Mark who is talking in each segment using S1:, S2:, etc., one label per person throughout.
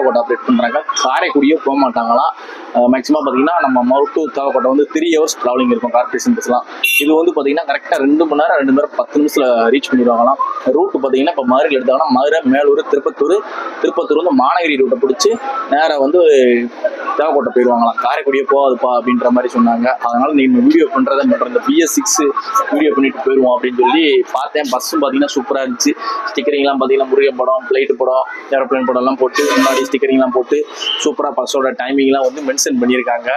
S1: Devakottai operate பண்ணுறாங்க. காரைக்குடியே போக மாட்டாங்களாம். மேக்ஸிமம் பார்த்தீங்கன்னா நம்ம மவுண்ட் டு தேவக்கோட்டை வந்து 3 hours ட்ராவலிங் இருக்கும் கார்பரேஷன் பஸ்லாம். இது வந்து பார்த்தீங்கன்னா கரெக்டாக 2 மணி நேரம் 10 நிமிஷத்தில் ரீச் பண்ணிடுவாங்களாம். ரூட் பார்த்தீங்கன்னா இப்போ மதுரையில் எடுத்தாங்கன்னா மதுரை, மேலூர், திருப்பத்தூர் வந்து மாநகரி ரூட்டை பிடிச்சி நேராக வந்து தேவக்கோட்டை போயிடுவாங்களாம். காரைக்குடியே போகாதுப்பா அப்படின்ற மாதிரி சொன்னாங்க. அதனால நீங்கள் வீடியோ பண்ணுறத இந்த BS6 வீடியோ பண்ணிட்டு போயிடுவோம் அப்படின்னு சொல்லி பார்த்தேன். பஸ்ஸும் பார்த்தீங்கன்னா சூப்பராக இருந்துச்சு. ஸ்டிக்கரிங்லாம் பார்த்தீங்கன்னா முருகன் படம், ஃப்ளைட்டு படம், ஏரோப்ளைன் படம்லாம் போட்டு முன்னாடி ஸ்டிக்கரிங்லாம் போட்டு சூப்பராக பஸ்ஸோட டைமிங்லாம் வந்து மென்ஷன் பண்ணியிருக்காங்க.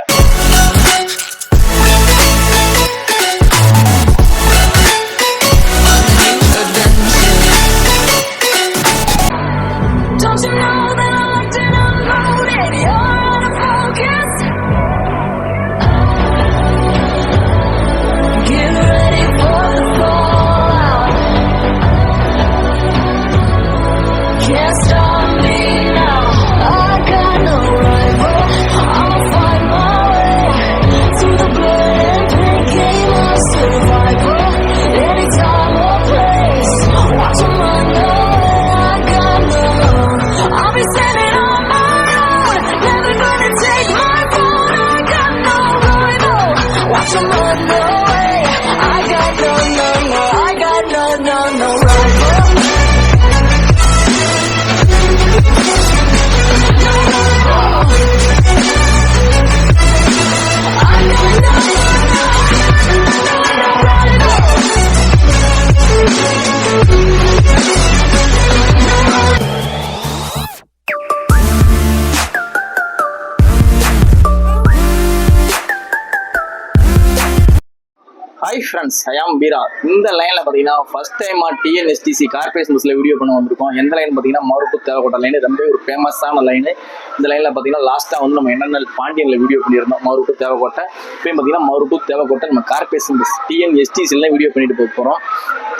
S1: ஹாய் ஃப்ரெண்ட்ஸ், ஐ ஆம் பீரா. இந்த லைனில் பார்த்தீங்கன்னா ஃபர்ஸ்ட் டைமாக TNSTC கார்பரேஷன் பஸ்ஸில் வீடியோ பண்ண வந்திருக்கோம். எந்த லைன் பார்த்தீங்கன்னா மவுண்ட் டு தேவக்கோட்டை லைன். ரொம்ப ஒரு ஃபேமஸான லைனு. இந்த லைனில் பார்த்தீங்கன்னா லாஸ்ட்டாக வந்து நம்ம NNL பாண்டியனில் வீடியோ பண்ணியிருந்தோம் மவுண்ட் டு தேவக்கோட்டை. இப்போயும் பார்த்தீங்கன்னா மவுண்ட் டு தேவக்கோட்டை நம்ம கார்பரேஷன் பஸ் TNSTCல வீடியோ பண்ணிட்டு போக போகிறோம்.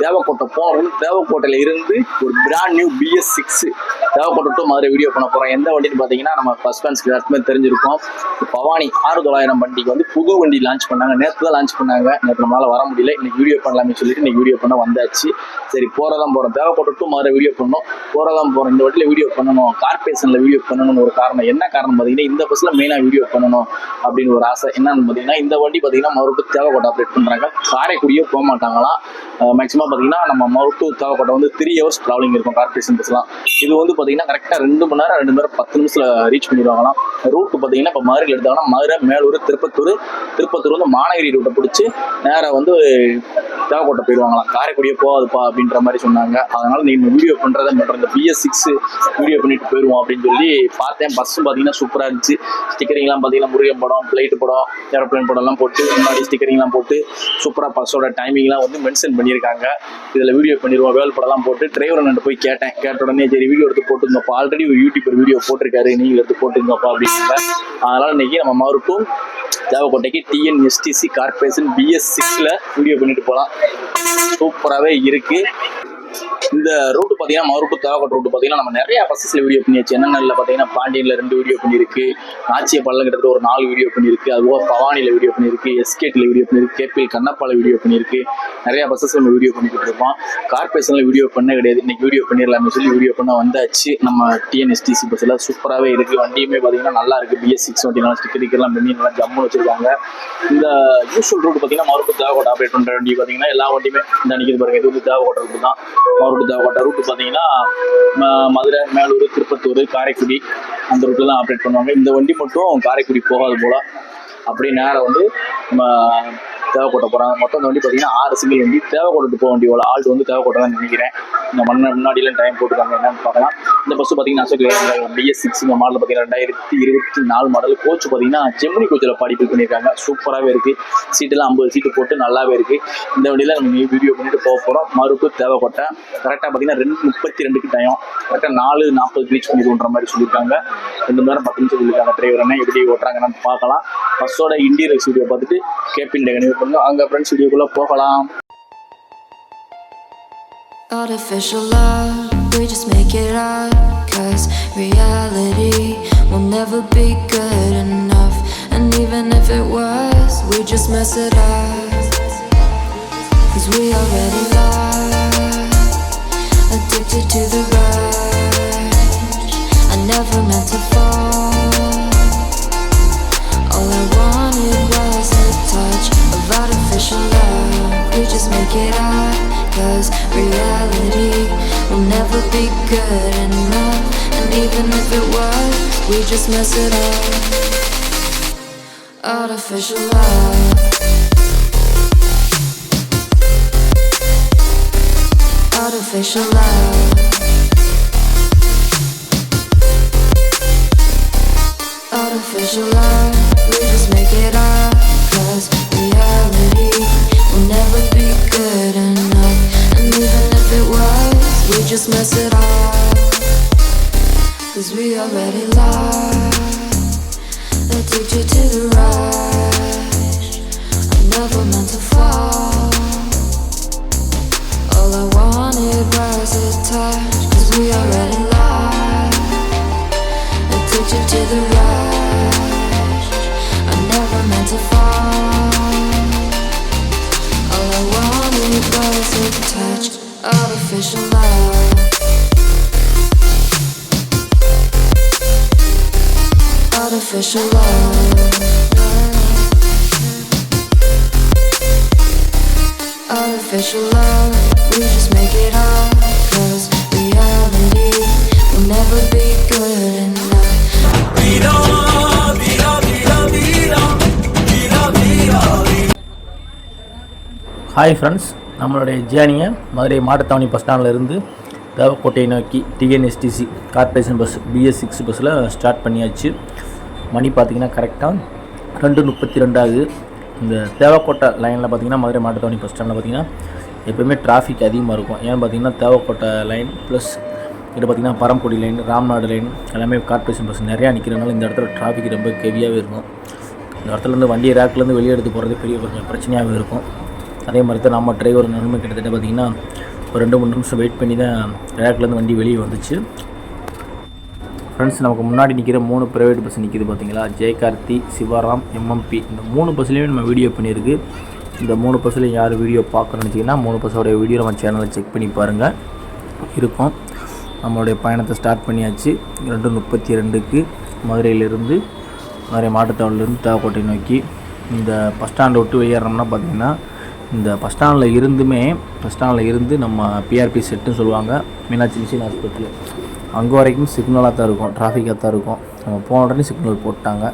S1: தேவக்கோட்டை போகிறது தேவக்கோட்டையில் இருந்து ஒரு brand new BS6 Devakottai to Madurai video பண்ண போகிறோம். எந்த வண்டின்னு பார்த்தீங்கன்னா நம்ம ஃபர்ஸ்ட் ஃபேன்ஸ்க்கு எல்லாருக்குமே தெரிஞ்சிருக்கும். பவானி 6900 வண்டிக்கு வந்து புது வண்டி லான்ச் பண்ணாங்க. நேற்று தான் லான்ச் பண்ணாங்க. நேற்று நம்மளால் வர முடியல. இன்னைக்கு வீடியோ பண்ணலாமே சொல்லிட்டு இன்னைக்கு வீடியோ பண்ண வந்தாச்சு. சரி, போகிறதான் போகிறோம். தேவக்கோட்டை டு மதுரை வீடியோ பண்ணணும். போகிறதான் போகிறோம். இந்த வண்டியில் வீடியோ பண்ணணும், கார்பரேஷனில் வீடியோ பண்ணணும்னு ஒரு காரணம். என்ன காரணம் பார்த்தீங்கன்னா இந்த பஸ்ஸில் மெயினாக வீடியோ பண்ணணும் அப்படின்னு ஒரு ஆசை. என்னன்னு பார்த்தீங்கன்னா இந்த வண்டி பார்த்தீங்கன்னா மவுண்ட் டு தேவக்கோட்டை ஆப்ரேட் பண்ணுறாங்க. காரைக்குடியே போக மாட்டாங்களாம். மேக்ஸிமம் பார்த்தீங்கன்னா நம்ம மவுண்ட் டு தேவக்கோட்டை வந்து 3 hours ட்ராவலிங் இருக்கும் கார்பரேஷன் பஸ்லாம். இது வந்து பார்த்தீங்கன்னா கரெக்டாக 2 மணி நேரம் 10 நிமிஷத்தில் ரீச் பண்ணிடுவாங்களாம். ரூட் பார்த்தீங்கன்னா இப்போ மதுரையில் எடுத்தாங்கன்னா மதுரை, மேலூர், திருப்பத்தூர் வந்து மாநகரி ரூட்டை பிடிச்சி நேராக வந்து தேவக்கோட்டை போயிடுவாங்களாம். காரைக்குடியே போகாதுப்பா அப்படின்ற மாதிரி சொன்னாங்க. அதனால நீங்கள் வீடியோ பண்ணுறத இந்த BS6 வீடியோ பண்ணிட்டு போயிடுவோம் அப்படின்னு சொல்லி பார்த்தேன். பஸ்ஸும் பார்த்தீங்கன்னா சூப்பராக இருந்துச்சு. ஸ்டிக்கரிங்லாம் பார்த்தீங்கன்னா முருகன் படம், ஃப்ளைட்டு படம், ஏரோப்ளைன் படம்லாம் போட்டு முன்னாடி ஸ்டிக்கரிங்லாம் போட்டு சூப்பராக பஸ்ஸோட டைமிங்லாம் வந்து மென்ஷன் பண்ணியிருக்காங்க. இதில் வீடியோ பண்ணிடுவோம். வேல் படம்லாம் போட்டு டிரைவர் நான் போய் கேட்ட உடனே சரி வீடியோ எடுத்து போட்டுங்கப்பா, ஆல்ரெடி ஒரு யூடியூபர் வீடியோ போட்டிருக்காரு, நீங்கள் எடுத்து போட்டுங்கப்பா அப்படின்னாங்க. அதனால் இன்னைக்கு நம்ம மவுண்ட் டு தேவக்கோட்டைக்கு TNSTC கார்பரேஷன் BS6ல வீடியோ பண்ணிட்டு போகலாம். சூப்பராகவே இருக்கு. இந்த ரூட் பார்த்தீங்கன்னா மவுண்ட் டு தேவக்கோட்டை ரூட் பார்த்தீங்கன்னா நம்ம நிறைய பஸ்ஸஸ்ல வீடியோ பண்ணியாச்சு. NNL பார்த்தீங்கன்னா பாண்டியனில் 2 வீடியோ பண்ணியிருக்கு. நாச்சியப்பாளையம் கிட்டத்தட்ட ஒரு 4 வீடியோ பண்ணியிருக்கு. அதுபோக பவானியில் வீடியோ பண்ணியிருக்கு, SKTல வீடியோ பண்ணியிருக்கு, KPL கண்ணப்பால வீடியோ பண்ணியிருக்கு. நிறைய பஸ்ஸஸ் நம்ம வீடியோ பண்ணிக்கிட்டு இருக்கோம். கார்பரேஷனில் வீடியோ பண்ண கிடையாது. இன்னைக்கு வீடியோ பண்ணிடலாம்னு சொல்லி வீடியோ பண்ண வந்தாச்சு. நம்ம TNSTC பஸ்ஸில் சூப்பராகவே இருக்குது. வண்டியுமே பார்த்தீங்கன்னா நல்லா இருக்குது. BS6 வண்டிலாம் ஸ்டிக்கர்லாம் பண்ணி நல்லா ஜம்முன்னு வச்சிருக்காங்க. இந்த யூஸ்வல் ரூட் பார்த்தீங்கன்னா மவுண்ட் டு தேவக்கோட்டை ஆப்ரேட் பண்ணுற வண்டி பார்த்தீங்கன்னா எல்லா வண்டியுமே இந்த நிற்கிது பாருங்க. இது வந்து தேவக்கோட்டை ரூட் தான். மவுண்ட் டு தேவக்கோட்டை ரூட் பார்த்தீங்கன்னா மதுரை, மேலூர், திருப்பத்தூர், காரைக்குடி அந்த ரூட்டில் தான் ஆப்ரேட் பண்ணுவாங்க. இந்த வண்டி மட்டும் காரைக்குடி போகாது போல். அப்படியே நேரம் வந்து நம்ம தேவக்கோட்டை போகிறாங்க. மொத்தம் இந்த வண்டி பார்த்தீங்கன்னா 6 சிங்கிள் வண்டி. தேவக்கோட்டை போக வண்டி எவ்வளோ ஆள் வந்து தேவக்கோட்டை தான் நினைக்கிறேன். இந்த முன்னாடிலாம் டைம் போட்டுருக்காங்க என்னன்னு பார்க்கலாம். இந்த பஸ் பார்த்தீங்கன்னா அசோக் BS6 இந்த மாடல் பார்த்தீங்கன்னா 2024 மாடல். கோச் பார்த்தீங்கன்னா ஜெமினி கோச்சில் பாடிஃபை பண்ணியிருக்காங்க. சூப்பராகவே இருக்குது. சீட்டெல்லாம் 50 சீட்டு போட்டு நல்லாவே இருக்குது. இந்த வண்டியில் நம்ம வீடியோ பண்ணிட்டு போக போகிறோம். மறுப்பு தேவக்கோட்டை கரெக்டாக பார்த்தீங்கன்னா 2:32 டைம். கரெக்டாக 4:40 ரீச் பண்ணிடுன்ற மாதிரி சொல்லியிருக்காங்க. 2 மணி நேரம் 10 நிமிஷம் சொல்லியிருக்காங்க. டிரைவர் என்ன எப்படி ஓட்டுறாங்கன்னு பார்க்கலாம். பஸ்ஸோட இன்டீரியர் வீடியோ பார்த்துட்டு கேபின் டெகனிவ் பண்ணுங்க. அங்கே ஃப்ரெண்ட்ஸ் வீடியோக்குள்ளே போகலாம்.
S2: Artificial love, we just make it up, 'cause reality will never be good enough. And even if it was, we just mess it up, 'cause we already lost, addicted to the rush. I never never meant to fall. All I wanted was a touch of artificial love. We just make it up, 'cause reality will never be good enough. And even if it was, we just mess it up. Artificial love. Artificial love. Artificial love. We just make it up, 'cause reality will never be good enough. And even if it was, we just mess it up. 'Cause we already lost, addicted to the rush. I never meant to fall. All I wanted was a touch. 'Cause we already lost, addicted to the rush. I never meant to fall. All I wanted was a touch. Artificial love. Artificial love. Artificial love. We just make it up, 'cause reality will never be good enough.
S3: Hi friends, நம்மளுடைய ஜேர்னியை Madurai Mattuthavani bus ஸ்டாண்ட்லேருந்து தேவக்கோட்டையை நோக்கி TNSTC corporation bus BS6 பஸ்ஸில் start பண்ணியாச்சு. மணி பார்த்திங்கன்னா கரெக்டாக 2:32 ஆகுது. இந்த தேவக்கோட்டை லைனில் பார்த்திங்கன்னா மதுரை மாட்டுத்தாவணி பஸ் ஸ்டாண்டில் பார்த்திங்கன்னா எப்போயுமே டிராஃபிக் அதிகமாக இருக்கும். ஏன்னு பார்த்திங்கன்னா தேவக்கோட்டை லைன் ப்ளஸ் இது பார்த்திங்கன்னா பரம்பொடி லைன், ராம்நாடு லைன் எல்லாமே கார்பரேஷன் பஸ் நிறையா நிற்கிறதுனால இந்த இடத்துல டிராஃபிக் ரொம்ப ஹெவியாகவே இருக்கும். இந்த இடத்துலேருந்து வண்டியை ரேக்லேருந்து வெளியே எடுத்து போகிறது பெரிய கொஞ்சம் பிரச்சனையாகவே இருக்கும். அதே மாதிரி தான் நம்ம டிரைவர் நிலைமை கிட்டத்தட்ட பார்த்திங்கன்னா ஒரு 2-3 நிமிஷம் வெயிட் பண்ணி தான் ரேக்லேருந்து வண்டி வெளியே வந்துச்சு. ஃப்ரெண்ட்ஸ், நமக்கு முன்னாடி நிற்கிற 3 ப்ரைவேட் பஸ் நிற்கிது பார்த்திங்களா. ஜெயகார்த்தி, சிவராம், MMP இந்த 3 பஸ்லேயுமே நம்ம வீடியோ பண்ணியிருக்கு. இந்த 3 பஸ்லையும் யார் வீடியோ பார்க்கணும்னு நினச்சிங்கன்னா 3 பஸ்ஸோடைய வீடியோ நம்ம சேனலில் செக் பண்ணி பாருங்கள் இருக்கும். நம்மளுடைய பயணத்தை ஸ்டார்ட் பண்ணியாச்சு. 2:32க்கு மதுரையிலேருந்து மதுரை மாட்டுத்தாவணிலேருந்து தேவக்கோட்டை நோக்கி. இந்த பஸ் ஸ்டாண்டை விட்டு வெளியேறோம்னா பார்த்திங்கன்னா இந்த பஸ் ஸ்டாண்டில் இருந்து நம்ம PRP செட்டுன்னு சொல்லுவாங்க, மீனாட்சி மிஷின் ஹாஸ்பிட்டல், அங்கே வரைக்கும் சிக்னலாக தான் இருக்கும், டிராஃபிக்காக தான் இருக்கும். நம்ம போன உடனே சிக்னல் போட்டாங்க.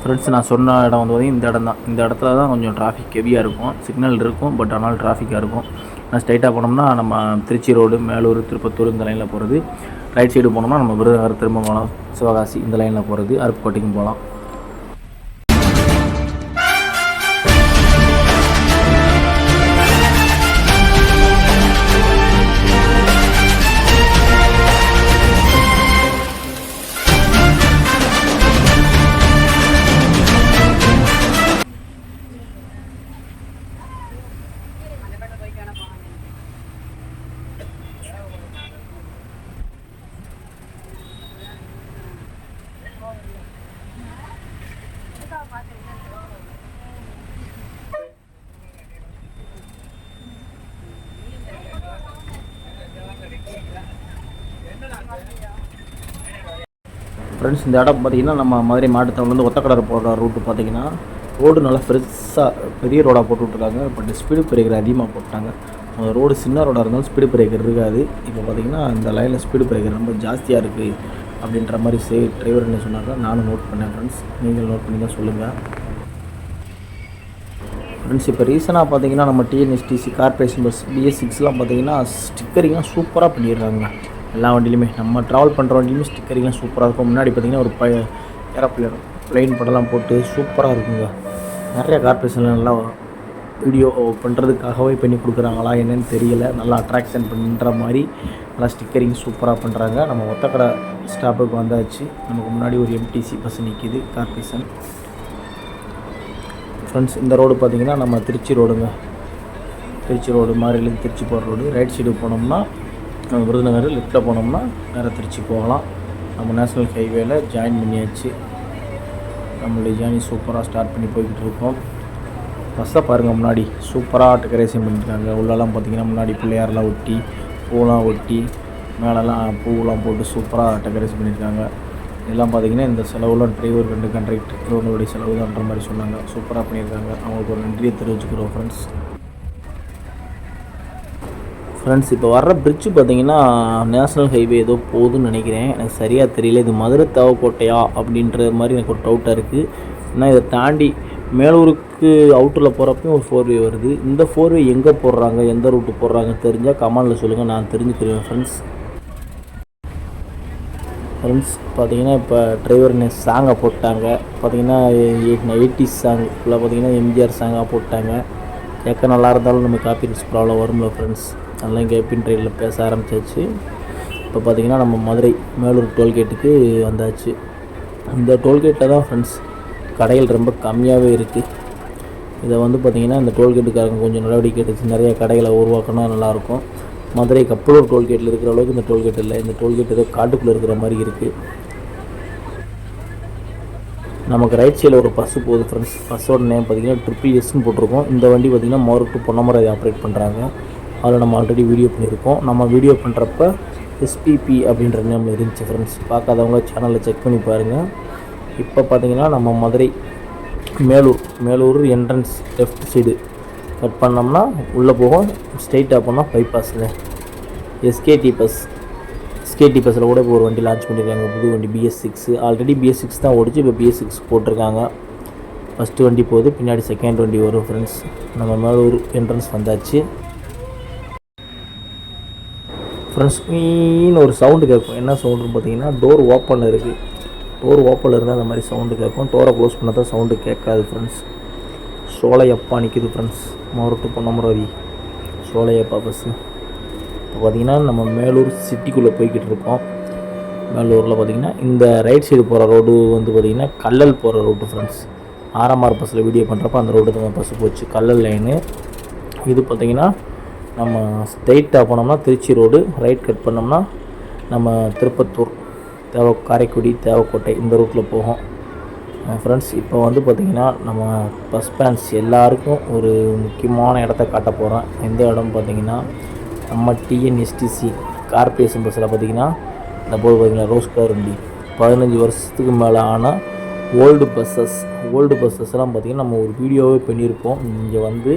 S3: ஃப்ரெண்ட்ஸ், நான் சொன்ன இடம் வந்து இந்த இடம் தான். இந்த இடத்துல தான் கொஞ்சம் டிராஃபிக் ஹெவியாக இருக்கும். சிக்னல் இருக்கும், பட் ஆனால் டிராஃபிக்காக இருக்கும். நான் ஸ்ட்ரைட்டாக போனோம்னா நம்ம திருச்சி ரோடு, மேலூர், திருப்பத்தூர் இந்த லைனில் போகிறது. ரைட் சைடு போனோம்னா நம்ம விருதுநகர், திருமங்கலம், சிவகாசி இந்த லைனில் போகிறது. அருப்புக்கோட்டைக்கும் போகலாம். ஃப்ரெண்ட்ஸ், இந்த இடம் பார்த்திங்கன்னா நம்ம மதுரை மாவட்டத்திலேருந்து ஒத்தக்கடை போகிற ரூட்டு பார்த்திங்கன்னா ரோடு நல்லா பெரிய ரோடாக போட்டு விட்ருக்காங்க. பட் ஸ்பீடு பிரேக்கர் அதிகமாக போட்டாங்க. ரோடு சின்ன ரோடாக இருந்தாலும் ஸ்பீடு பிரேக்கர் இருக்காது. இப்போ பார்த்திங்கன்னா இந்த லைனில் ஸ்பீடு பிரேக்கர் ரொம்ப ஜாஸ்தியாக இருக்குது அப்படின்ற மாதிரி டிரைவர் என்ன சொன்னாங்க. நானும் நோட் பண்ணேன். ஃப்ரெண்ட்ஸ், நீங்கள் நோட் பண்ணி தான் சொல்லுங்கள். ஃப்ரெண்ட்ஸ், இப்போ ரீசனாக பார்த்திங்கன்னா நம்ம TNSTC கார்பரேஷன் பஸ் BS6லாம் பார்த்திங்கன்னா ஸ்டிக்கரிங்லாம் சூப்பராக பண்ணிடுறாங்க. எல்லா வண்டியிலுமே நம்ம ட்ராவல் பண்ணுற வண்டியிலுமே ஸ்டிக்கரிங்லாம் சூப்பராக இருக்கும். முன்னாடி பார்த்திங்கன்னா ஒரு ஏரோப்ளேன் ப்ளைன் படம்லாம் போட்டு சூப்பராக இருக்குங்க. நிறைய கார்பரேஷனில் நல்லா வீடியோ பண்ணுறதுக்காகவே பண்ணி கொடுக்குறாங்களா என்னென்னு தெரியல. நல்லா அட்ராக்ஷன் பண்ணுற மாதிரி நல்லா ஸ்டிக்கரிங் சூப்பராக பண்ணுறாங்க. நம்ம ஒத்தக்கடை ஸ்டாப்புக்கு வந்தாச்சு. நமக்கு முன்னாடி ஒரு MTC பஸ் நிற்கிது கார்பரேஷன். ஃப்ரெண்ட்ஸ், இந்த ரோடு பார்த்திங்கன்னா நம்ம திருச்சி ரோடுங்க. திருச்சி ரோடு மாரிலேருந்து திருச்சி போகிற ரோடு. ரைட் சைடு போனோம்னா நம்ம விருதுநகர், லெஃப்ட்டில் போனோம்னா நேராக திருச்சி போகலாம். நம்ம நேஷ்னல் ஹைவேல ஜாயின் பண்ணியாச்சு. நம்மளுடைய ஜேர்னி சூப்பராக ஸ்டார்ட் பண்ணி போய்கிட்டு இருக்கோம். பஸ்ஸை பாருங்கள், முன்னாடி சூப்பராக டெக்கரேஷன் பண்ணியிருக்காங்க. உள்ளெல்லாம் பார்த்திங்கன்னா முன்னாடி பிள்ளையாரெலாம் ஒட்டி, பூலாம் ஒட்டி மேலெல்லாம் பூவெலாம் போட்டு சூப்பராக டெக்கரேட் பண்ணியிருக்காங்க. இதெல்லாம் பார்த்திங்கன்னா இந்த செலவுலாம் டிரைவர் 2 கண்ட்ராக்டர் இவங்களுடைய செலவு தான்ன்ற மாதிரி சொன்னாங்க. சூப்பராக பண்ணியிருக்காங்க. அவங்களுக்கு ஒரு நன்றியை தெரிவிச்சுக்கிறோம் ஃப்ரெண்ட்ஸ். இப்போ வர்ற பிரிட்ஜு பார்த்திங்கன்னா நேஷ்னல் ஹைவே ஏதோ போகுதுன்னு நினைக்கிறேன். எனக்கு சரியாக தெரியல. இது மதுரை தேவக்கோட்டையா அப்படின்ற மாதிரி எனக்கு ஒரு டவுட்டாக இருக்குது. ஏன்னா இதை தாண்டி மேலூருக்கு அவுட்டரில் போகிறப்பையும் ஒரு 4வே வருது. இந்த 4வே எங்கே போடுறாங்க, எந்த ரூட்டு போடுறாங்க தெரிஞ்சால் கமெண்டில் சொல்லுங்கள், நான் தெரிஞ்சுக்கிறேன் ஃப்ரெண்ட்ஸ். பார்த்திங்கன்னா இப்போ டிரைவர் சாங்கை போட்டாங்க. பார்த்திங்கன்னா 80s சாங் ஃபுல்லாக பார்த்திங்கன்னா எம்ஜிஆர் சாங்காக போட்டாங்க. கேட்க நல்லா இருந்தாலும் நம்ம காப்பிரைட்ஸ் ப்ராப்ளம் வரும்ல ஃப்ரெண்ட்ஸ். அதெல்லாம் கேபின் ட்ரெயினில் பேச ஆரம்பித்தாச்சு. இப்போ பார்த்திங்கன்னா நம்ம மதுரை மேலூர் டோல்கேட்டுக்கு வந்தாச்சு. இந்த டோல்கேட்டில் தான் ஃப்ரெண்ட்ஸ் கடைகள் ரொம்ப கம்மியாகவே இருக்குது. இதை வந்து பார்த்திங்கன்னா இந்த டோல்கேட்டுக்காரங்க கொஞ்சம் நடவடிக்கை எடுத்து நிறைய கடைகளை உருவாக்கினா நல்லாயிருக்கும். மதுரை கப்பலூர் டோல்கேட்டில் இருக்கிற அளவுக்கு இந்த டோல்கேட் இல்லை. இந்த டோல்கேட் ஏதோ காட்டுக்குள்ளே இருக்கிற மாதிரி இருக்குது. நமக்கு ரைட் சைடில் ஒரு பஸ்ஸு போகுது ஃப்ரெண்ட்ஸ். பஸ்ஸோட நேம் பார்த்திங்கன்னா SSSன்னு போட்டிருக்கோம். இந்த வண்டி பார்த்திங்கன்னா மோர் டு பொன்னமராவதி ஆப்ரேட் பண்ணுறாங்க. அதில் நம்ம ஆல்ரெடி வீடியோ பண்ணியிருக்கோம். நம்ம வீடியோ பண்ணுறப்ப SPP அப்படின்ற நேமில் இருந்துச்சு ஃப்ரெண்ட்ஸ். பார்க்காதவங்க சேனலில் செக் பண்ணி பாருங்கள். இப்போ பார்த்திங்கன்னா நம்ம Madurai Melur entrance left side cut பண்ணோம்னா உள்ளே போகும். ஸ்ட்ரெயிட்டாக போனால் பைபாஸில் SKT பஸ்ஸில் கூட இப்போ ஒரு வண்டி லான்ச் பண்ணியிருக்காங்க. புது வண்டி BS6. ஆல்ரெடி BS6 தான் ஓடிச்சு. இப்போ BS6 போட்டிருக்காங்க. ஃபஸ்ட்டு வண்டி போகுது, பின்னாடி செகண்ட் வண்டி வரும் ஃப்ரெண்ட்ஸ். நம்ம மேலூர் என்ட்ரன்ஸ் வந்தாச்சு ஃப்ரெண்ட்ஸ். ஒரு சவுண்டு கேட்கும். என்ன சவுண்டுன்னு பார்த்தீங்கன்னா டோர் ஓப்பனில் இருக்குது. டோர் ஓப்பனில் இருந்தால் அந்த மாதிரி சவுண்டு கேட்கும். டோரை க்ளோஸ் பண்ணால் தான் சவுண்டு கேட்காது ஃப்ரெண்ட்ஸ். சோலையப்பா நிற்கிது ஃப்ரெண்ட்ஸ். மோர் டு பொன்னமராவதி சோலையப்பா பஸ்ஸு. இப்போ பார்த்திங்கன்னா நம்ம மேலூர் சிட்டிக்குள்ளே போய்கிட்டு இருக்கோம். மேலூரில் பார்த்திங்கன்னா இந்த ரைட் சைடு போகிற ரோடு வந்து பார்த்திங்கன்னா கல்லல் போகிற ரோடு ஃப்ரெண்ட்ஸ். RMR பஸ்ஸில் வீடியோ பண்ணுறப்ப அந்த ரோடு தான் பஸ்ஸு போச்சு, கல்லல் லைனு. இது பார்த்திங்கன்னா நம்ம ஸ்ட்ரெயிட்டாக போனோம்னா திருச்சி ரோடு, ரைட் கட் பண்ணோம்னா நம்ம திருப்பத்தூர், காரைக்குடி, தேவக்கோட்டை இந்த ரூட்டில் போகும் ஃப்ரெண்ட்ஸ். இப்போ வந்து பார்த்திங்கன்னா நம்ம பஸ் ஃபேன்ஸ் எல்லாருக்கும் ஒரு முக்கியமான இடத்த காட்ட போகிறோம். எந்த இடம் பார்த்திங்கன்னா நம்ம TNSTC கார்பரேஷன் பஸ்ஸில் பார்த்திங்கன்னா இந்த போர்டு பார்த்திங்கன்னா ரோஸ் கலர் வண்டி 15 வருஷத்துக்கு மேலே ஆனால் ஓல்டு பஸ்ஸஸ்லாம் பார்த்திங்கன்னா நம்ம ஒரு வீடியோவே பண்ணியிருப்போம். இங்கே வந்து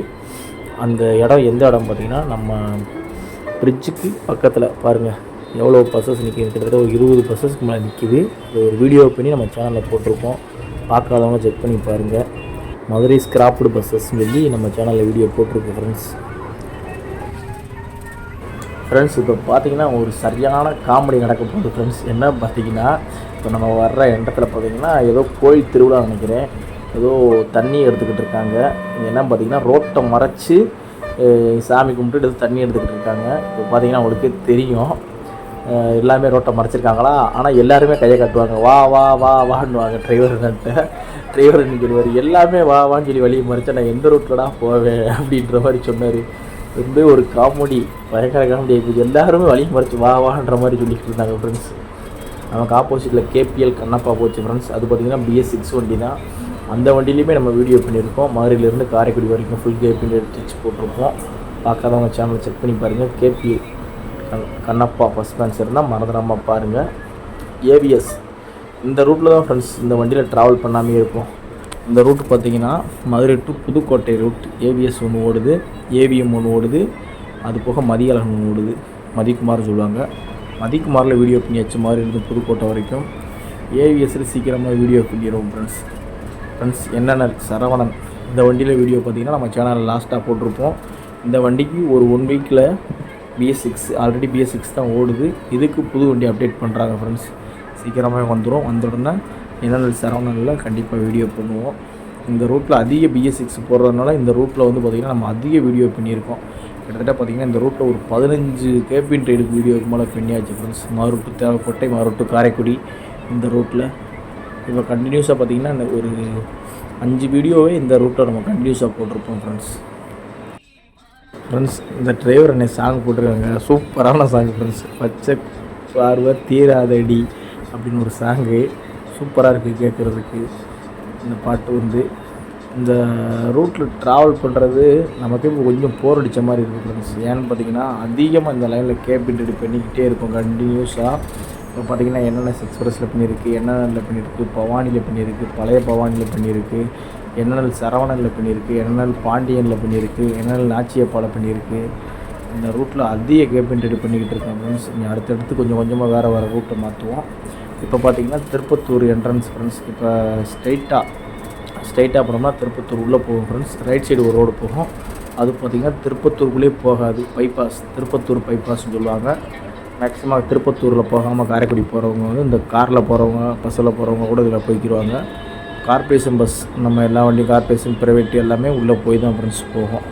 S3: அந்த இடம் எந்த இடம் பார்த்திங்கன்னா நம்ம பிரிட்ஜுக்கு பக்கத்தில் பாருங்கள் எவ்வளோ பஸ்ஸஸ் நிற்கிது. கிட்டத்தட்ட ஒரு 20 பஸ்ஸஸ்க்கு மேலே நிற்கிது. ஒரு வீடியோ பண்ணி நம்ம சேனலில் போட்டிருக்கோம். பார்க்காதவங்க செக் பண்ணி பாருங்கள். மதுரை ஸ்கிராப்டு பஸ்ஸஸ்ன்னு சொல்லி நம்ம சேனலில் வீடியோ போட்டிருக்கோம் ஃப்ரெண்ட்ஸ். இப்போ பார்த்திங்கன்னா ஒரு சரியான காமெடி நடக்க போகுது ஃப்ரெண்ட்ஸ். என்ன பார்த்திங்கன்னா இப்போ நம்ம வர்ற இடத்துல பார்த்திங்கன்னா ஏதோ கோயில் திருவிழா நினைக்கிறேன். ஏதோ தண்ணி எடுத்துக்கிட்டு இருக்காங்க. என்ன பார்த்திங்கன்னா ரோட்டை மறைச்சி சாமி கும்பிட்டு ஏதோ தண்ணி எடுத்துக்கிட்டு இருக்காங்க. இப்போ பார்த்திங்கன்னா அவங்களுக்கே தெரியும் எல்லாமே ரோட்டை மறைச்சிருக்காங்களா. ஆனால் எல்லாருமே கையை காட்டுவாங்க, வா வா வா வான்னுவாங்க. டிரைவர் இன்னைக்கு சொல்லுவார், எல்லாமே வா வான்னு சொல்லி வழியை மறைச்சா நான் எந்த ரூட்லடா போவேன் அப்படின்ற மாதிரி சொன்னார். ரொம்ப ஒரு காமெடி, பயங்கர காமெடி ஆகிப்போச்சு. எல்லாருமே வழியை மறைச்சி வா வான்ற மாதிரி சொல்லிட்டு இருந்தாங்க ஃப்ரெண்ட்ஸ். நமக்கு ஆப்போசிட்டில் KPL கண்ணப்பா போச்சு ஃப்ரெண்ட்ஸ். அது பார்த்திங்கன்னா BS6 வண்டி தான். அந்த வண்டியிலையுமே நம்ம வீடியோ பண்ணியிருக்கோம். மதுரையிலேருந்து காரைக்குடி வரைக்கும் ஃபுல் கேபின் எடுத்து போட்டிருப்போம். பார்க்காதவங்க சேனல் செக் பண்ணி பாருங்கள். KPL கண்ணப்பா ஃபஸ்ட் ஃபேன்ஸ் இருந்தால் மறந்துடாமல் பாருங்கள். AVS இந்த ரூட்டில் தான் ஃப்ரெண்ட்ஸ் இந்த வண்டியில் ட்ராவல் பண்ணாமே இருப்போம். இந்த ரூட்டு பார்த்திங்கன்னா Madurai to Pudukkottai route. AVS ஒன்று ஓடுது, AVM ஒன்று ஓடுது, அது போக மதியழகன் ஒன்று ஓடுது. மதிக்குமார் சொல்லுவாங்க. மதிக்குமாரில் வீடியோ பண்ணியாச்சு மதுரையிலேருந்து புதுக்கோட்டை வரைக்கும். AVSயில் சீக்கிரமாக வீடியோ பண்ணிடுவோம் ஃப்ரெண்ட்ஸ். என்னென்ன சரவணன் இந்த வண்டியில் வீடியோ பார்த்திங்கன்னா நம்ம சேனலில் லாஸ்ட்டாக போட்டிருப்போம். இந்த வண்டிக்கு ஒரு 1 வீக்கில் BS6 ஆல்ரெடி BS6 தான் ஓடுது. இதுக்கு புது வண்டி அப்டேட் பண்ணுறாங்க ஃப்ரெண்ட்ஸ். சீக்கிரமாக வந்துடும். வந்த உடனே என்னென்ன சரவணனில் கண்டிப்பாக வீடியோ பண்ணுவோம். இந்த ரூட்டில் அதிக BS6 போடுறதுனால இந்த ரூட்டில் வந்து பார்த்திங்கன்னா நம்ம அதிக வீடியோ பண்ணியிருக்கோம். கிட்டத்தட்ட பார்த்திங்கன்னா இந்த ரூட்டில் ஒரு 15 கேபின் ரைடுக்கு வீடியோக்கு மேலே பண்ணியாச்சு friends. Madurai to Devakottai, Madurai to Karaikudi இந்த ரூட்டில். இப்போ கண்டினியூஸாக பார்த்திங்கன்னா ஒரு 5 வீடியோவே இந்த ரூட்டில் நம்ம கண்டினியூஸாக போட்டிருப்போம் ஃப்ரெண்ட்ஸ். இந்த டிரைவர் என்னை சாங் போட்டிருக்காங்க. சூப்பரான சாங் ஃப்ரெண்ட்ஸ். பச்சை பார்வை தீராதடி அப்படின்னு ஒரு சாங்கு சூப்பராக இருக்குது கேட்குறதுக்கு. இந்த பாட்டு வந்து இந்த ரூட்டில் ட்ராவல் பண்ணுறது நமக்கு இப்போ கொஞ்சம் போர் அடித்த மாதிரி இருக்குது ஃப்ரெண்ட்ஸ். ஏன்னு பார்த்தீங்கன்னா அதிகமாக இந்த லைனில் கேபின் ரெடி பண்ணிக்கிட்டே இருக்கும் கண்டினியூஸாக. இப்போ பார்த்தீங்கன்னா என்என்எஸ் எக்ஸ்பிரஸில் பண்ணியிருக்கு, என்என்எல்லில் பண்ணியிருக்கு, பவானியில் பண்ணியிருக்கு, பழைய பவானியில் பண்ணியிருக்கு, என்என்எல் சரவணனில் பண்ணியிருக்கு, என்என்எல் பாண்டியனில் பண்ணியிருக்கு, என்என்எல் நாச்சியப்பாவில் பண்ணியிருக்கு. இந்த ரூட்டில் அதிக கேபின் ரெடி பண்ணிக்கிட்டு இருக்கோம் ஃப்ரெண்ட்ஸ். இங்கே அடுத்தடுத்து கொஞ்சம் கொஞ்சமாக வேறு ரூட்டை மாற்றுவோம். இப்போ பார்த்தீங்கன்னா திருப்பத்தூர் என்ட்ரன்ஸ் ஃப்ரெண்ட்ஸ். இப்போ ஸ்ட்ரைட்டாக போனோம்னா திருப்பத்தூர் உள்ளே போகும் ஃப்ரெண்ட்ஸ். ரைட் சைடு ஒரு ரோடு போகும். அது பார்த்திங்கன்னா திருப்பத்தூருக்குள்ளேயே போகாது, பைபாஸ், திருப்பத்தூர் பைபாஸ்ன்னு சொல்லுவாங்க. மேக்ஸிமம் திருப்பத்தூரில் போகாமல் காரைக்குடி போகிறவங்க வந்து இந்த காரில் போகிறவங்க, பஸ்ஸில் போகிறவங்க கூட இதில் போய்க்கிடுவாங்க. கார்பரேஷன் பஸ் நம்ம எல்லா வண்டியும் கார்பரேஷன் ப்ரைவேட் எல்லாமே உள்ளே போய் தான் ஃப்ரெண்ட்ஸ் போகும்.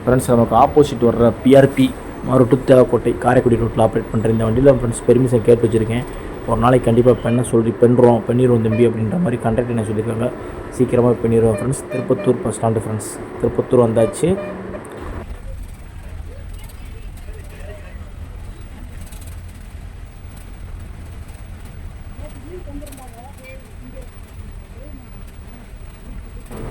S3: ஃப்ரெண்ட்ஸ் நமக்கு ஆப்போசிட் வர்ற பிஆர்பி மறுட்டு தேவக்கோட்டை காரைக்குடி ரூட்டில் ஆப்ரேட் பண்ணுற இந்த வண்டியில் ஃப்ரெண்ட்ஸ் பெர்மிஷன் கேட்டு வச்சுருக்கேன். ஒரு நாளைக்கு கண்டிப்பாக பண்ணிடுவோம் தம்பி அப்படின்ற மாதிரி கண்டக்டர் என்ன சொல்லியிருக்காங்க. சீக்கிரமாக பண்ணிடுவோம் friends. Tirupattur bus stand friends. Tirupattur வந்தாச்சு.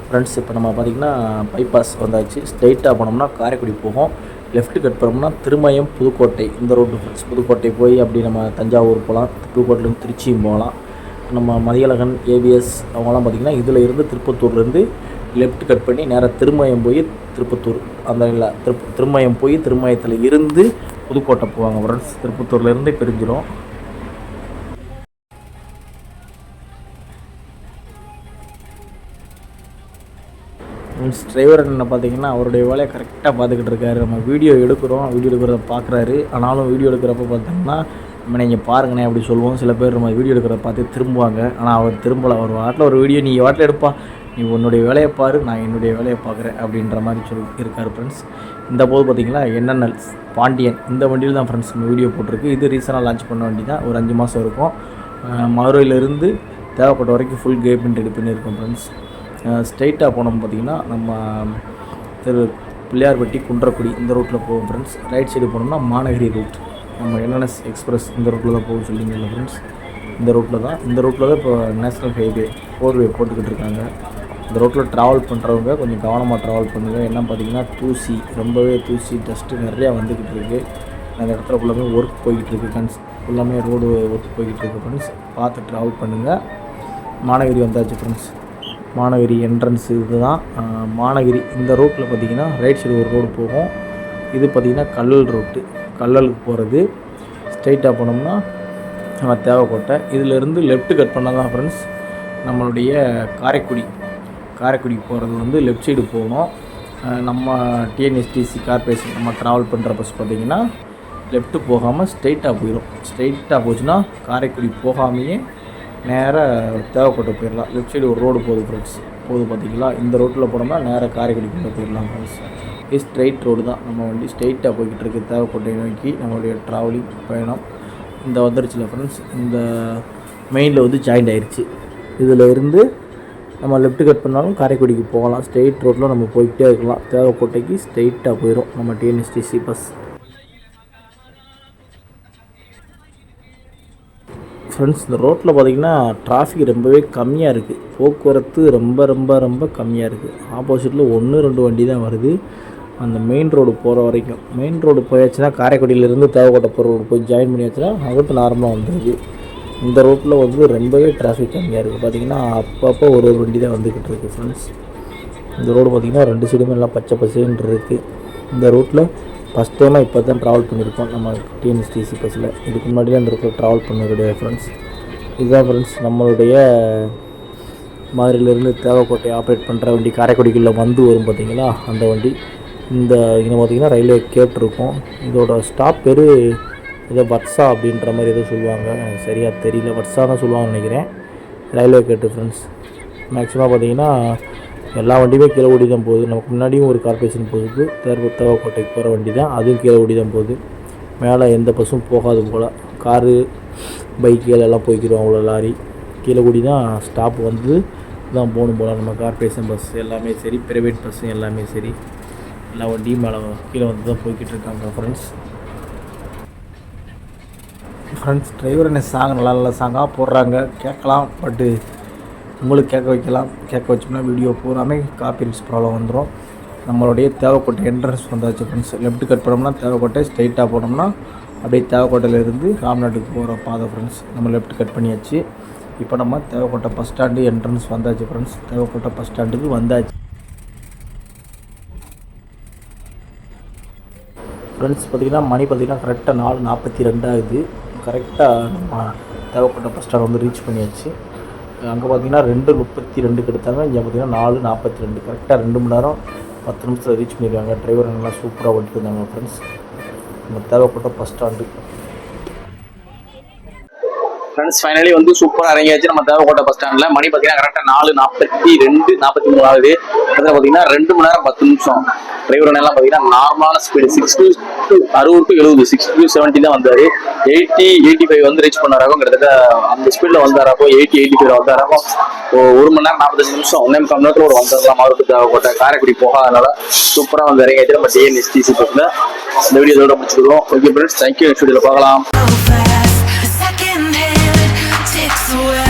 S3: ஃப்ரெண்ட்ஸ் இப்போ நம்ம பார்த்திங்கன்னா பைபாஸ் வந்தாச்சு. ஸ்ட்ரைட்டாக போனோம்னா காரைக்குடி போகும். லெஃப்ட்டு கட் பண்ணோம்னா திருமயம் புதுக்கோட்டை இந்த ரோடு ஃப்ரெண்ட்ஸ். புதுக்கோட்டை போய் அப்படி நம்ம தஞ்சாவூர் போகலாம், புதுக்கோட்டையிலேருந்து திருச்சியும் போகலாம். நம்ம மதியழகன் ஏபிஎஸ் அவங்களாம் பார்த்திங்கன்னா இதில் இருந்து திருப்பத்தூர்லேருந்து லெஃப்ட் கட் பண்ணி நேராக திருமயம் போய் திருப்பத்தூர் அந்த இல்லை திருமயம் போய் திருமயத்தில் இருந்து புதுக்கோட்டை போவாங்க ஃப்ரெண்ட்ஸ். திருப்பத்தூர்லேருந்து பிரிஞ்சிடும். டிரைவர் என்ன பார்த்தீங்கன்னா அவருடைய வேலையை கரெக்டாக பார்த்துக்கிட்டு இருக்காரு. நம்ம வீடியோ எடுக்கிறத பார்க்குறாரு. ஆனாலும் வீடியோ எடுக்கிறப்ப பார்த்தோம்னா நம்ம நீங்கள் பாருங்கண்ணே அப்படி சொல்லுவோம். சில பேர் நம்ம வீடியோ எடுக்கிறத பார்த்து திரும்புவாங்க. ஆனால் அவர் திரும்பலை. அவர் வாட்டில் ஒரு வீடியோ நீ வாட்டில் எடுப்பா, நீ உன்னுடைய வேலையை பாரு, நான் என்னுடைய வேலையை பார்க்குறேன் அப்படின்ற மாதிரி இருக்கார் ஃப்ரெண்ட்ஸ். இந்த போது பார்த்திங்கன்னா என்என்எல் பாண்டியன் இந்த வண்டியில் தான் ஃப்ரெண்ட்ஸ் நம்ம வீடியோ போட்டிருக்கு. இது ரீசனாக லான்ச் பண்ண வண்டி தான். ஒரு 5 மாதம் இருக்கும். மதுரையிலேருந்து தேவைப்பட்ட வரைக்கும் ஃபுல் கேபின் ரெடி பண்ணியிருக்கோம் ஃப்ரெண்ட்ஸ். ஸ்ட்ரைட்டாக போனோம் பார்த்திங்கன்னா நம்ம பிள்ளையார்பட்டி குன்றக்குடி இந்த ரூட்டில் போவோம் ஃப்ரெண்ட்ஸ். ரைட் சைடு போனோம்னா மாநகரி ரூட், நம்ம என்என்எஸ் எக்ஸ்பிரஸ் இந்த ரூட்டில் தான் போகும் சொல்லிங்கல்ல ஃப்ரெண்ட்ஸ். இந்த ரூட்டில் தான் இப்போ நேஷ்னல் ஹைவே 4வே போட்டுக்கிட்டு இருக்காங்க. இந்த ரோட்டில் ட்ராவல் பண்ணுறவங்க கொஞ்சம் கவனமாக ட்ராவல் பண்ணுங்கள். என்ன பார்த்திங்கன்னா ரொம்பவே தூசி டஸ்ட்டு நிறையா வந்துக்கிட்டு இருக்குது. அந்த இடத்துல ஃபுல்லாமே ஒர்க் போய்கிட்டு இருக்குது. ஃபுல்லாமே ரோடு ஒர்க் போய்கிட்டு இருக்குது ஃப்ரெண்ட்ஸ். பார்த்து ட்ராவல் பண்ணுங்கள். மாநகரி வந்தாச்சு ஃப்ரெண்ட்ஸ். மாநகரி என்ட்ரன்ஸ் இது தான் மாநகரி. இந்த ரோட்டில் பார்த்திங்கன்னா ரைட் சைடு ஒரு ரோடு போகும். இது பார்த்திங்கன்னா கல்லலுக்கு போகிறது. ஸ்ட்ரைட்டாக போனோம்னா நம்ம தேவக்கோட்டை. இதிலேருந்து லெஃப்ட் கட் பண்ணால் தான் ஃப்ரெண்ட்ஸ் நம்மளுடைய காரைக்குடி போகிறது வந்து லெஃப்ட் சைடு போகணும். நம்ம டிஎன்எஸ்டிசி கார்பரேஷன் நம்ம ட்ராவல் பண்ணுற பஸ் பார்த்திங்கன்னா லெஃப்ட்டு போகாமல் ஸ்ட்ரைட்டாக போயிடும். ஸ்ட்ரைட்டாக போச்சுன்னா காரைக்குடி போகாமையே நேராக தேவக்கோட்டை போயிடலாம். லெஃப்ட் சைடு ஒரு ரோடு போகுது ஃப்ரெண்ட்ஸ். பார்த்திங்களா, இந்த ரோட்டில் போனோம்னா நேராக காரைக்குடிக்குள்ளே போயிடலாம் ஃப்ரெண்ட்ஸ். இது ஸ்ட்ரைட் ரோடு தான். நம்ம வண்டி ஸ்ட்ரைட்டாக போய்கிட்டு இருக்குது தேவக்கோட்டை நோக்கி நம்மளுடைய ட்ராவலிங் பயணம். இந்த வந்துருச்சுல ஃப்ரெண்ட்ஸ், இந்த மெயினில் வந்து ஜாயிண்ட் ஆயிடுச்சு. இதில் இருந்து நம்ம லெஃப்ட் கட் பண்ணாலும் காரைக்குடிக்கு போகலாம். ஸ்ட்ரெயிட் ரோட்டில் நம்ம போய்கிட்டே இருக்கலாம். தேவக்கோட்டைக்கு ஸ்ட்ரெயிட்டாக போயிடும் நம்ம டிஎன்எஸ்டிசி பஸ். ஃப்ரெண்ட்ஸ், இந்த ரோட்டில் பார்த்திங்கன்னா டிராஃபிக் ரொம்பவே கம்மியாக இருக்குது. போக்குவரத்து ரொம்ப ரொம்ப ரொம்ப கம்மியாக இருக்குது. ஆப்போசிட்டில் 1-2 வண்டி தான் வருது. அந்த மெயின் ரோடு போகிற வரைக்கும் மெயின் ரோடு போயாச்சுன்னா காரைக்குடியிலேருந்து தேவக்கோட்டை போகிற ரோடு போய் ஜாயின் பண்ணியாச்சுன்னா அங்கிட்டு நார்மலாக வந்துடுது. இந்த ரோட்டில் வந்து ரொம்பவே டிராஃபிக் கம்மியாக இருக்குது. பார்த்திங்கன்னா அப்பப்போ ஒரு வண்டி தான் வந்துக்கிட்டு இருக்குது ஃப்ரெண்ட்ஸ். இந்த ரோடு பார்த்திங்கன்னா 2 சைடுமே எல்லாம் பச்சை பசேன்னு இருக்குது. இந்த ரோட்டில் ஃபஸ்ட் டைமாக இப்போ தான் ட்ராவல் பண்ணியிருக்கோம் நம்ம டிஎன்எஸ்டிசி பஸ்ஸில். இதுக்கு முன்னாடியே அந்த ரோட்டில் ட்ராவல் பண்ண கிடையாது ஃப்ரெண்ட்ஸ். இதுதான் ஃப்ரெண்ட்ஸ் நம்மளுடைய மதுரையிலேருந்து தேவக்கோட்டை ஆப்ரேட் பண்ணுற வண்டி. காரைக்குடிக்குள்ளே வந்து வரும் பார்த்திங்களா அந்த வண்டி. இங்கே பார்த்திங்கன்னா ரயில்வே கேட் இருக்கும். இதோட ஸ்டாப் பேர் ஏதோ வட்ஸா அப்படின்ற மாதிரி ஏதோ சொல்லுவாங்க, எனக்கு சரியாக தெரியல. வட்ஸா தான் சொல்லுவாங்கன்னு நினைக்கிறேன். ரயில்வே கேட்டு ஃப்ரெண்ட்ஸ். மேக்ஸிமம் பார்த்திங்கன்னா எல்லா வண்டியுமே கீழே தான் போகுது. நமக்கு முன்னாடியும் ஒரு கார்பரேஷன் போகுது, தேவக்கோட்டைக்கு போகிற வண்டி தான், அதுவும் கீழே தான் போகுது. மேலே எந்த பஸ்ஸும் போகாது போல். காரு பைக்குகள் எல்லாம் போய்க்கிறோம். அவ்வளோ லாரி கீழே தான் ஸ்டாப் வந்து தான் போகணும் போல். நம்ம கார்பரேஷன் பஸ் எல்லாமே சரி, ப்ரைவேட் பஸ்ஸு எல்லாமே சரி, எல்லா வண்டியும் மேலே கீழே வந்து தான் போய்கிட்டு இருக்காங்க ஃப்ரெண்ட்ஸ். டிரைவர் என்ன சாங் நல்ல சாங்காக போடுறாங்க, கேட்கலாம். பட்டு உங்களுக்கு கேட்க வைக்கலாம். கேட்க வச்சோம்னா வீடியோ பூராமே காப்பிரைட்ஸ் ப்ராப்ளம் வந்துடும். நம்மளுடைய தேவக்கோட்டை என்ட்ரன்ஸ் வந்தாச்சு ஃப்ரெண்ட்ஸ். லெஃப்ட் கட் பண்ணோம்னா தேவக்கோட்டை, ஸ்ட்ரைட்டாக போனோம்னா அப்படியே தேவக்கோட்டையிலேருந்து ராம்நாட்டுக்கு போகிற பாதை ஃப்ரெண்ட்ஸ். நம்ம லெஃப்ட் கட் பண்ணியாச்சு. இப்போ நம்ம தேவக்கோட்டை பஸ் ஸ்டாண்டு என்ட்ரன்ஸ் வந்தாச்சு ஃப்ரெண்ட்ஸ். தேவக்கோட்டை பஸ் ஸ்டாண்டுக்கு வந்தாச்சு ஃப்ரெண்ட்ஸ். பார்த்திங்கன்னா மணி பார்த்திங்கன்னா கரெக்டாக 4:42 ஆகுது. கரெக்டாக நம்ம தேவக்கோட்டை பஸ் ஸ்டாண்ட் வந்து ரீச் பண்ணியாச்சு. அங்கே பார்த்திங்கன்னா 2:32 எடுத்தாங்க. இங்கே பார்த்திங்கன்னா 4:42. கரெக்டாக 2 மணி நேரம் 10 நிமிஷத்தில் ரீச் பண்ணியிருக்காங்க. டிரைவர் நல்லா சூப்பராக ஓட்டிட்டு இருந்தாங்க ஃப்ரெண்ட்ஸ். நம்ம Devakottai bus stand
S1: friends finally வந்து சூப்பராக இறங்கியாச்சு நம்ம தேவக்கோட்டை பஸ் ஸ்டாண்டில். மணி பார்த்தீங்கன்னா கரெக்டாக 4:42 43 ஆகுது. அதில் பார்த்தீங்கன்னா 2 மணி நேரம் 10 நிமிஷம். டிரைவர் எல்லாம் பார்த்தீங்கன்னா நார்மலான ஸ்பீடு 60 to 70 60 to 70 தான் வந்தார். 80-85 வந்து ரீச் பண்ணாராகும். கிட்டத்தட்ட அந்த ஸ்பீடில் வந்தாராகும். 80-85 வந்தாராகும். 1 மணி நேரம் 45 நிமிஷம் 1.5 நேரத்தில் ஒரு வந்துடலாம். மாவட்ட தேவக்கோட்டை காரைக்குடி போகாதனால சூப்பராக வந்து இறங்கியாச்சு நம்ம TNSTC பஸ்ஸில். இந்த வீடியோ இதோட முடிச்சுக்கிறோம். Okay friends, thank you. நெக்ஸ்ட் வீடியோவில் பார்க்கலாம்.
S2: away.